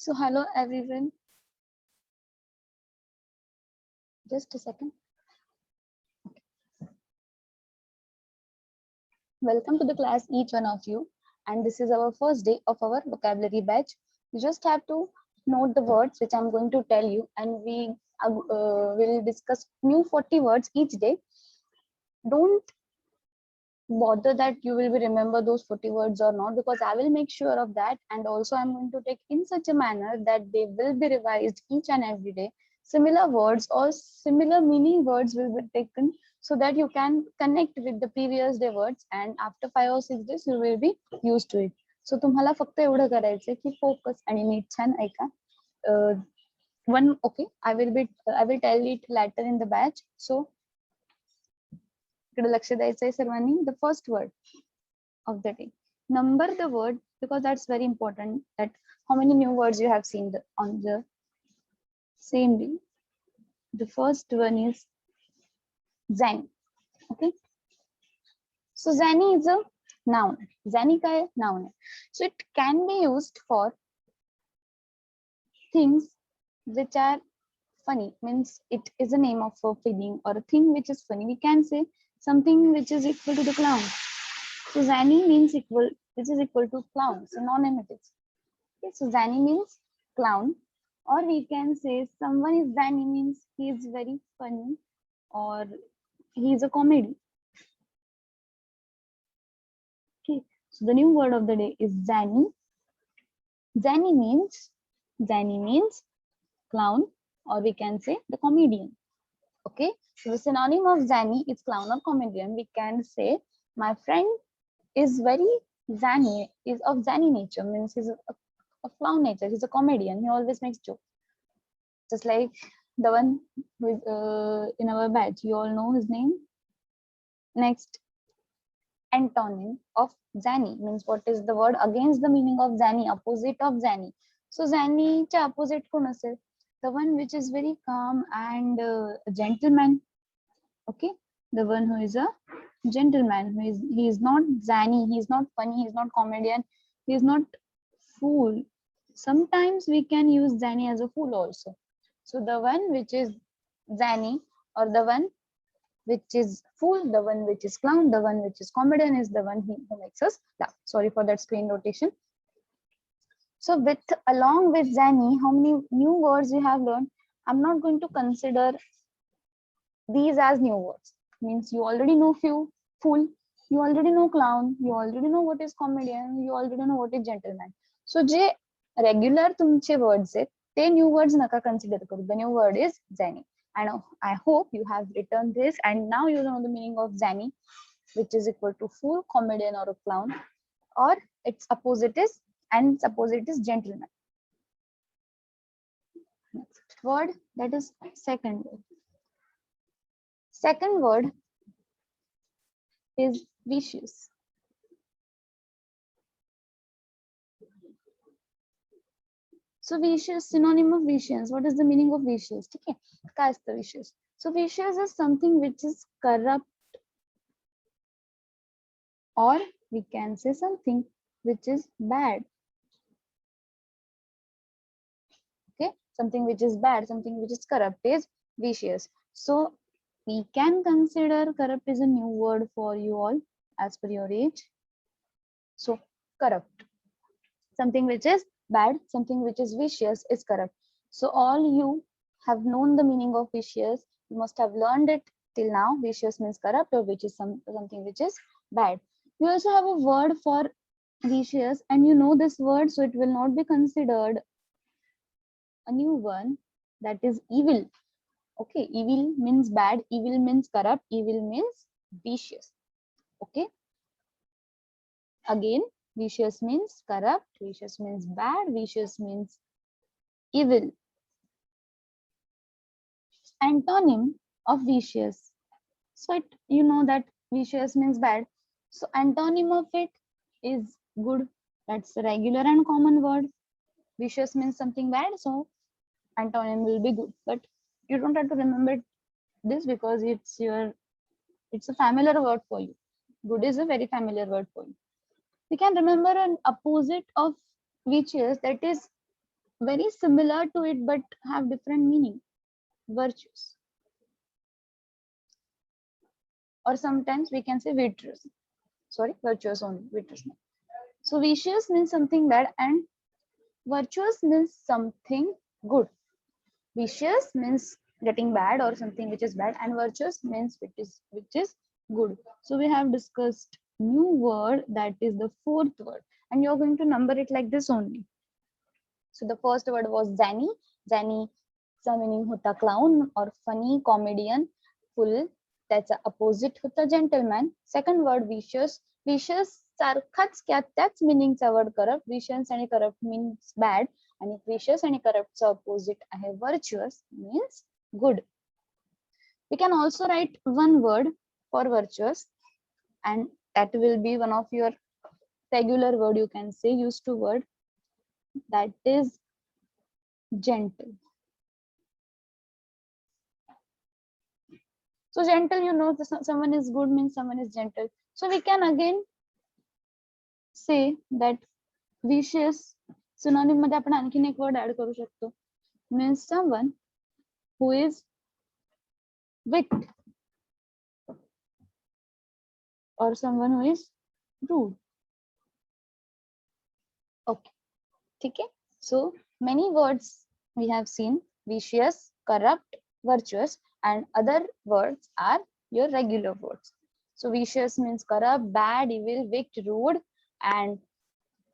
So hello everyone, just a second. Welcome to the class each one of you, and this is our first day of our vocabulary batch. You just have to note the words which I'm going to tell you, and we will discuss new 40 words each day. Don't bother that you will be remember those 40 words or not, because I will make sure of that, and also I'm going to take in such a manner that they will be revised each and every day. Similar words or similar meaning words will be taken so that you can connect with the previous day words, and after 5 or 6 days you will be used to it. So तुम्हाला फक्त एवढं करायचंय की focus आणि NEET छान ऐका. One, okay, I will tell it later in the batch. So इकडे लक्ष द्यायचंय सर्वांनी. The first word of the day, number the word, because that's very important, that how many new words you have seen on the same day. The first one is zany. Okay, so zany is a noun. Zany ka hai? Noun hai. So it can be used for things which are funny, means it is a name of a feeling or a thing which is funny. We can say something which is equal to the clown. So zany means equal, which is equal to clown, synonym it is. Okay, so zany means clown, or we can say someone is zany means he is very funny or he is a comedy. Okay, so the new word of the day is zany. Zany means clown, or we can say the comedian. Okay, so the synonym of zany is clown or comedian. We can say my friend is very zany, is of zany nature, means he's a clown nature, he's a comedian, he always makes jokes. Just like the one who is in our batch, you all know his name. Next, antonym of zany, means what is the word against the meaning of zany, opposite of zany. So zany च्या opposite कोण असेल? The one which is very calm and a gentleman. Okay, the one who is a gentleman, he is not zany, he is not funny, he is not comedian, he is not fool. Sometimes we can use zany as a fool also. So the one which is zany, or the one which is fool, the one which is clown, the one which is comedian is the one who makes us laugh. Sorry for that screen rotation. So along with zany, how many new words you have learned? I'm not going to consider these as new words. Means you already know few. Fool, you already know clown, you already know what is comedian, you already know what is gentleman. So J regular तुमचे words आहेत ते new words नका consider करू. The new word is zany. And I hope you have written this, and now you know the meaning of zany, which is equal to fool, comedian, or a clown, or its opposite is, and its opposite is gentleman. Next word, that is second word. Second word is vicious. So vicious, synonym of vicious. What is the meaning of vicious? Okay, काय असतं vicious? So vicious is something which is corrupt, or we can say something which is bad. Okay, something which is bad, something which is corrupt is vicious. So we can consider corrupt is a new word for you all as per your age. So corrupt, something which is bad, something which is vicious is corrupt. So all you have known the meaning of vicious, you must have learned it till now. Vicious means corrupt, or which is something which is bad. We also have a word for vicious, and you know this word, so it will not be considered a new one, that is evil. Okay, evil means bad, evil means corrupt, evil means vicious. Okay, again, vicious means corrupt, vicious means bad, vicious means evil. Antonym of vicious. So you know that vicious means bad. So antonym of it is good. That's a regular and common word. Vicious means something bad, so antonym will be good. But you don't have to remember this because it's a familiar word for you. Good is a very familiar word for you. We can remember an opposite of vicious, that is very similar to it but have different meaning. Virtuous, or sometimes we can say virtuous. Sorry, virtuous only, virtuous. So vicious means something bad and virtuous means something good. Vicious means getting bad or something which is bad, and virtuous means which is good. So we have discussed new word, that is the fourth word, and you're going to number it like this only. So the first word was zany. Zany चा meaning होता clown or funny comedian. Full त्याचा opposite होता gentleman. Second word vicious. Vicious सारखाच क्या त्याच meaning चा word corrupt. Vicious आणि corrupt means bad, आणि vicious आणि corrupt चा opposite आहे virtuous means good. We can also write one word for virtuous, and that will be one of your regular word, you can say used to word, that is gentle. So gentle, you know, someone is good means someone is gentle. So we can again say that vicious synonym मध्ये आपण आणखीन एक word add करू शकतो, means someone who is wicked or someone who is rude. Okay, okay. So many words we have seen: vicious, corrupt, virtuous, and other words are your regular words. So vicious means corrupt, bad, evil, wicked, rude, and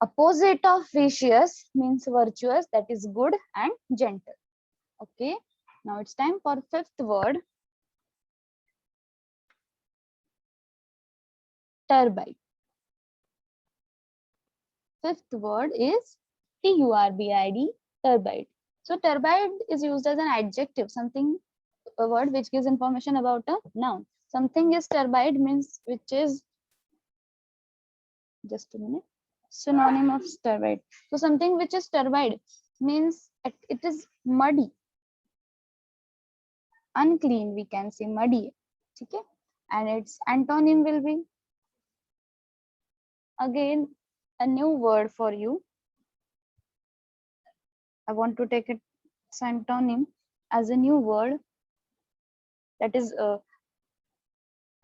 opposite of vicious means virtuous, that is good and gentle. Okay, now it's time for fifth word, turbide. Fifth word is turbid, turbide. So turbide is used as an adjective, something, a word which gives information about a noun. Something is turbid means which is, just a minute, synonym of turbid. So something which is turbid means it is muddy, unclean, we can say muddy. Okay, and its antonym will be, again, a new word for you. I want to take its antonym as a new word, that is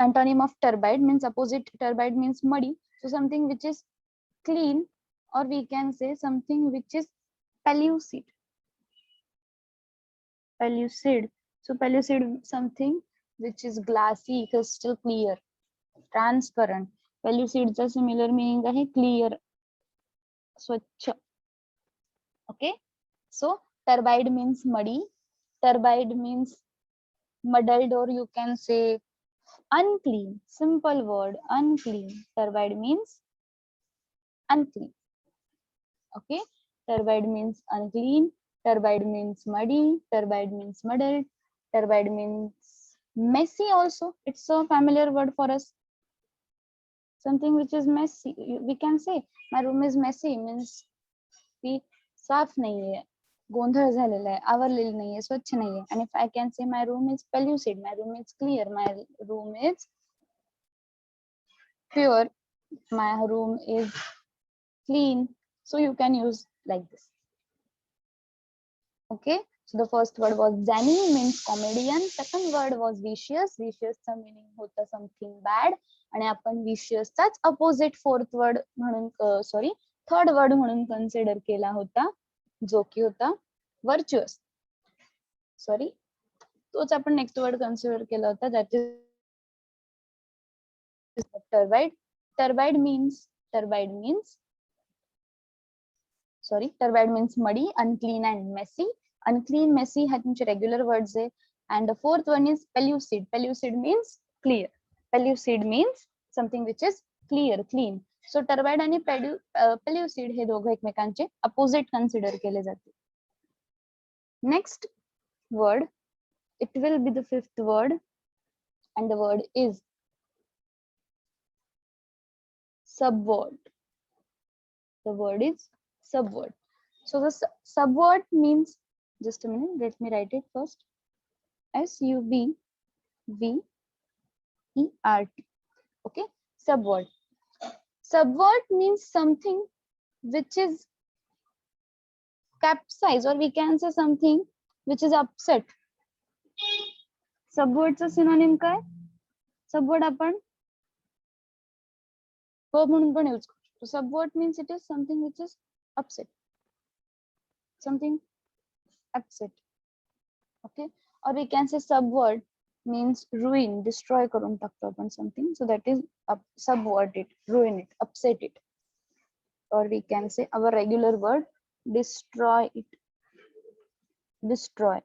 antonym of turbid means opposite turbid means muddy. So something which is clean, or we can say something which is pellucid. Pellucid. So pellucid, something which is glassy, crystal clear, transparent. Pellucid चा similar meaning आहे clear, स्वच्छ. Okay, so turbid means muddy. Turbid means muddled, or you can say unclean. Simple word, unclean. Turbid means unclean. Okay, turbid means unclean, turbid means muddy, turbid means muddled, turbid means messy also. It's a familiar word for us. Something which is messy, we can say my room is messy means की साफ नाही आहे, गोंधळ झालेला आहे, आवरलेलं नाहीये, स्वच्छ नाहीये. And if I can say my room is pellucid, my room is clear, my room is pure, my room is clean. So you can use like this. Okay, so the first word was zany, means comedian. Second word was vicious. Vicious चा meaning होता something bad, आणि आपण vicious चाच opposite fourth word म्हणून third word म्हणून consider केला होता, जो की होता virtuous. Sorry, तोच आपण next word consider केला होता, that is turbid. Turbid means muddy, unclean and messy. Unclean, messy have regular words है. And the fourth one is pellucid. Pellucid means clear. Pellucid means something which is clear, clean. So turbid आणि pellucid हे दोघं एकमेकांचे opposite consider केले जाते. Next word, it will be the fifth word, and the word is subword. The word is subword. So the subword means, just a minute, let me write it first. SUBVERT. Okay, subword. Subword means something which is capsize, or we can say something which is upset. Subword चा synonym काय? Subword आपण verb म्हणून पण use करू शकतो. Subword means it is something which is upset. Something upset. Okay, or we can say subvert means ruin, destroy करून टाकतो आपण something, so that is subvert it, ruin it, upset it. Or we can say our regular word, destroy it, destroy.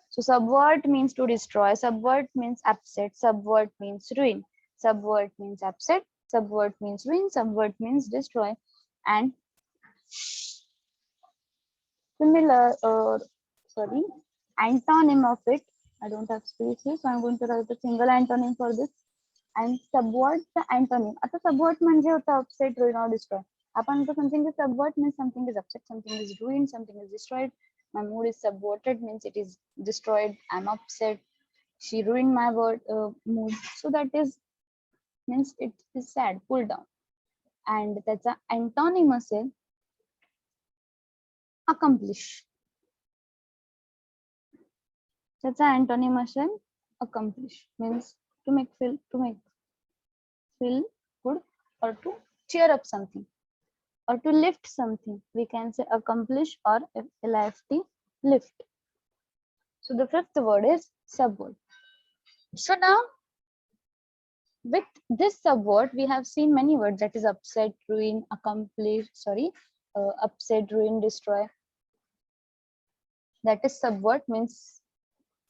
So subvert means to destroy, subvert means upset, subvert means ruin, subvert means upset, subvert means ruin, subvert means destroy. And similar, sorry, antonym of it, I don't have space here, so I'm going to write a single antonym for this. And subvert the antonym. आता subvert म्हणजे होता upset, ruin or destroy. आपण तो something is subvert means something is upset, something is ruined, something is destroyed. My mood is subverted means it is destroyed. I'm upset. She ruined my mood. So that is means it is sad, pull down. And त्याचा antonym असेल accomplish. त्याचा antonym असेल accomplish means to make feel good or to cheer up something or to lift something. We can say accomplish or lift, lift. So the fifth word is subword. So now with this subword we have seen many words, that is upset, ruin, accomplish, upset, ruin, destroy. That is subword means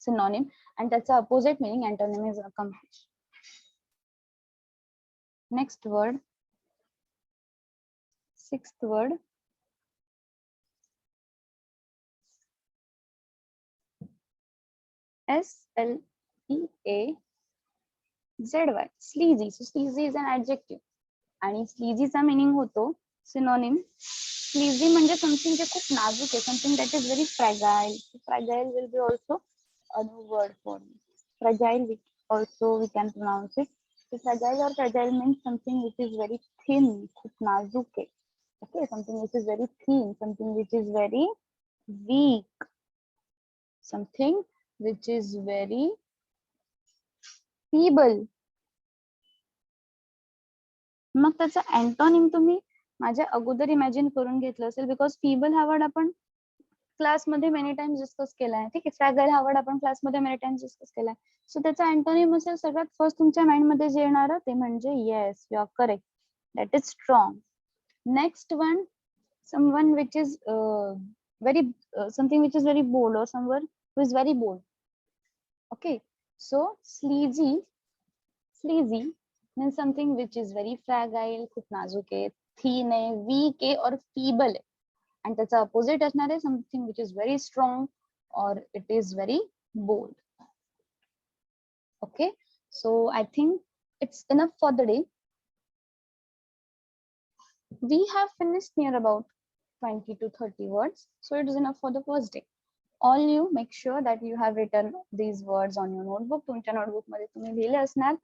synonym, and that's the opposite meaning, antonym is accomplish. Next word, sixth word, SLEAZY, sleazy. So sleazy is an adjective, आणि sleazy चा meaning होतो synonym. Sleazy म्हणजे something जे खूप नाजूक आहे, something that is very fragile. Fragile will be also a new word for me. Fragile, also we can pronounce it. So fragile or fragile means something which is very thin, खूप नाजुक है. Okay, something which is very thin, something which is very weak, something which is very feeble. मग त्याचा antonym तुम्ही माझ्या अगोदर imagine करून घेतलं असेल, बिकॉज feeble हा वर्ड आपण क्लासमध्ये मेनी टाइम्स डिस्कस केलाय. ठीक आहे, फ्रॅगाइल हा वर्ड आपण क्लासमध्ये मेनी टाइम्स डिस्कस केलाय. सो त्याचा अँटोनिम असेल सगळ्यात फर्स्ट तुमच्या माइंड मध्ये जे येणार ते म्हणजे yes, you are correct, that is strong. Next one, someone which is very something which is very bold, or someone who is very bold. Okay, so sleazy means something which is very fragile, खूप नाजूक आहे, thin आहे, weak आहे, or feeble आहे. And त्याचा opposite असणार आहे something which is very strong or it is very bold. Okay, so I think it's enough for the day. We have finished near about 20 to 30 words, so it is enough for the first day. All you make sure that you have written these words on your notebook. तुमच्या notebook मध्ये तुम्ही लिहिले असणार,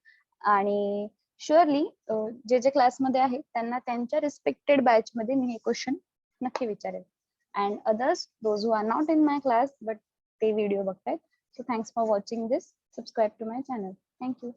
आणि surely जे जे class मध्ये आहेत त्यांना त्यांच्या रिस्पेक्टेड बॅच मध्ये मी हे क्वेश्चन नक्की विचारेल. And others, those who are not in my class but they video बघतायत, so thanks for watching this. Subscribe to my channel. Thank you.